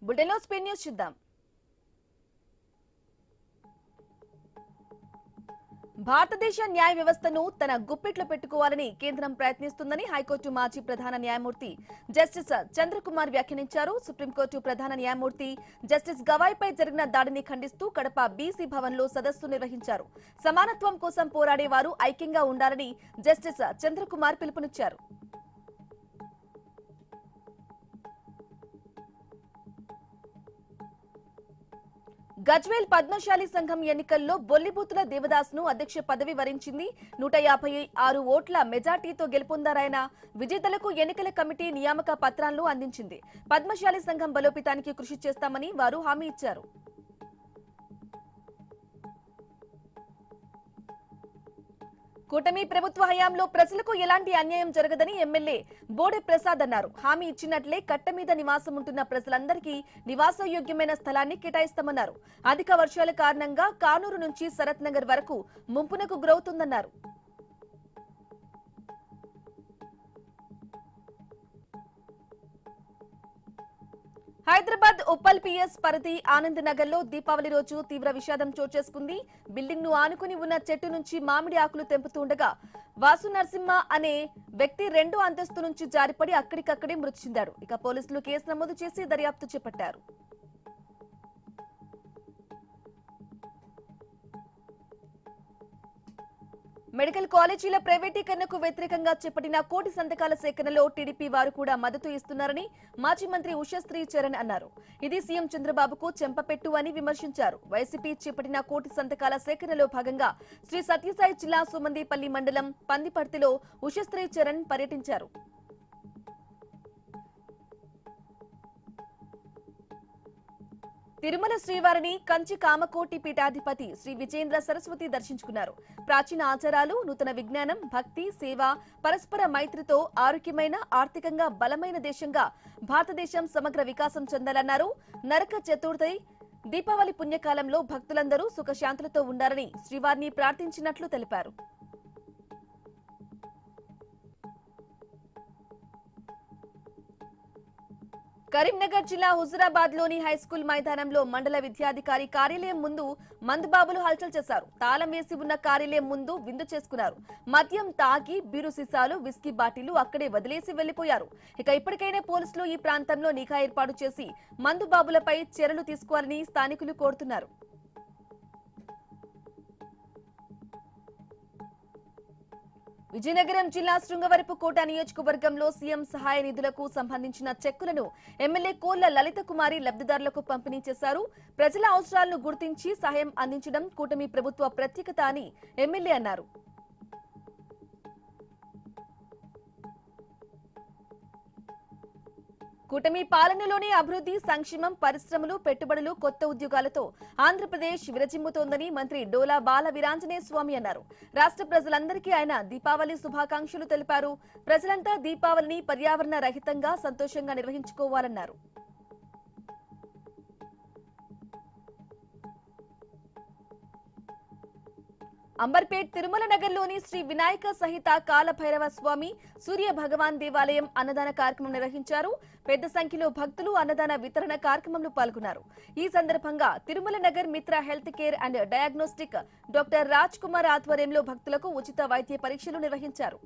బులెటిన్లో Spain news చూద్దాం. భారతదేశ న్యాయ వ్యవస్థను తన గుప్పిట్లో పెట్టుకోవాలని కేంద్రం ప్రయత్నిస్తుందని హైకోర్టు మాజీ ప్రధాన న్యాయమూర్తి జస్టిస్ చంద్రకుమార్ వ్యాఖ్యానించారు. సుప్రీంకోర్టు ప్రధాన న్యాయమూర్తి జస్టిస్ గవాయ్పై జరిగిన దాడిని ఖండిస్తూ కడప బీసీ భవన్లో సదస్సు నిర్వహించారు. సమానత్వం కోసం పోరాడే వారు ఐక్యంగా ఉండాలని జస్టిస్ చంద్రకుమార్ పిలుపునిచ్చారు. గజ్వేల్ పద్మశాలి సంఘం ఎన్నికల్లో బొల్లిబూతుల దేవదాస్ను అధ్యక్ష పదవి వరించింది. 156 ఓట్ల మెజార్టీతో గెలుపొందారాయన. విజేతలకు ఎన్నికల కమిటీ నియామక పత్రాలను అందించింది. పద్మశాలి సంఘం బలోపేతానికి కృషి చేస్తామని వారు హామీ ఇచ్చారు. కూటమి ప్రభుత్వ హయాంలో ప్రజలకు ఎలాంటి అన్యాయం జరగదని ఎమ్మెల్యే బోడే ప్రసాద్ అన్నారు. హామీ ఇచ్చినట్లే కట్ట మీద నివాసం ఉంటున్న ప్రజలందరికీ నివాసయోగ్యమైన స్థలాన్ని కేటాయిస్తామన్నారు. అధిక వర్షాల కారణంగా కానూరు నుంచి శరత్ నగర్ వరకు ముంపునకు గురవుతుందన్నారు. హైదరాబాద్ ఉప్పల్ పిఎస్ పరిధి ఆనంద్ నగర్ లో దీపావళి రోజు తీవ్ర విషాదం చోటు చేసుకుంది. బిల్డింగ్ ను ఆనుకుని ఉన్న చెట్టు నుంచి మామిడి ఆకులు తెంపుతుండగా వాసు నరసింహ అనే వ్యక్తి 2వ అంతస్తు నుంచి జారిపడి అక్కడికక్కడే మృతి చెందాడు. ఇక పోలీసులు కేసు నమోదు చేసి దర్యాప్తు చేపట్టారు. మెడికల్ కాలేజీల ప్రైవేటీకరణకు వ్యతిరేకంగా చేపట్టిన కోటి సంతకాల సేకరణలో టీడీపీ వారు కూడా మద్దతు ఇస్తున్నారని మాజీ మంత్రి ఉషశ్రీ చరణ్ అన్నారు. ఇది సీఎం చంద్రబాబుకు చెంపపెట్టు అని విమర్శించారు. వైసీపీ చేపట్టిన కోటి సంతకాల సేకరణలో భాగంగా శ్రీ సత్యసాయి జిల్లా సుమందిపల్లి మండలం పందిపర్తిలో ఉషశ్రీ చరణ్ పర్యటించారు. తిరుమల శ్రీవారిని కంచి కామకోటి పీఠాధిపతి శ్రీ విజేంద్ర సరస్వతి దర్శించుకున్నారు. ప్రాచీన ఆచారాలు, నూతన విజ్ఞానం, భక్తి, సేవ, పరస్పర మైత్రితో ఆరోగ్యమైన, ఆర్థికంగా బలమైన దేశంగా భారతదేశం సమగ్ర వికాసం చెందాలన్నారు. నరక చతుర్థి దీపావళి పుణ్యకాలంలో భక్తులందరూ సుఖశాంతులతో ఉండాలని శ్రీవారిని ప్రార్థించినట్లు తెలిపారు. కరీంనగర్ జిల్లా హుజురాబాద్ లోని హైస్కూల్ మైదానంలో మండల విద్యాధికారి కార్యాలయం ముందు మందుబాబులు హల్చల్ చేశారు. తాళం వేసి ఉన్న కార్యాలయం ముందు విందు చేసుకున్నారు. మద్యం తాగి బీరు సీసాలు, విస్కీ బాటిళ్లు అక్కడే వదిలేసి వెళ్లిపోయారు. ఇక ఇప్పటికైనా పోలీసులు ఈ ప్రాంతంలో నిఘా ఏర్పాటు చేసి మందుబాబులపై చర్యలు తీసుకోవాలని స్థానికులు కోరుతున్నారు. విజయనగరం జిల్లా శృంగవరపుకోట నియోజకవర్గంలో సీఎం సహాయ నిధులకు సంబంధించిన చెక్కులను ఎమ్మెల్యే కోళ్ల లలిత కుమారి లబ్ధిదారులకు పంపిణీ చేశారు. ప్రజల అవసరాలను గుర్తించి సహాయం అందించడం కూటమి ప్రభుత్వ ప్రత్యేకత అని ఎమ్మెల్యే అన్నారు. కూటమి పాలనలోని అభివృద్ధి, సంక్షేమం, పరిశ్రమలు, పెట్టుబడులు, కొత్త ఉద్యోగాలతో ఆంధ్రప్రదేశ్ విరజిమ్ముతోందని మంత్రి డోలా బాల వీరాంజనేయ స్వామి అన్నారు. రాష్ట్ర ప్రజలందరికీ ఆయన దీపావళి శుభాకాంక్షలు తెలిపారు. ప్రజలంతా దీపావళిని పర్యావరణ రహితంగా సంతోషంగా నిర్వహించుకోవాలన్నారు. అంబర్పేట్ తిరుమల నగర్లోని శ్రీ వినాయక సహిత కాలభైరవ స్వామి సూర్య భగవాన్ దేవాలయం అన్నదాన కార్యక్రమం నిర్వహించారు. పెద్ద సంఖ్యలో భక్తులు అన్నదాన వితరణ కార్యక్రమంలో పాల్గొన్నారు. ఈ సందర్భంగా తిరుమల నగర్ మిత్ర health care and diagnostic doctor Raj Kumar ఆధ్వర్యంలో భక్తులకు ఉచిత వైద్య పరీక్షలు నిర్వహించారు.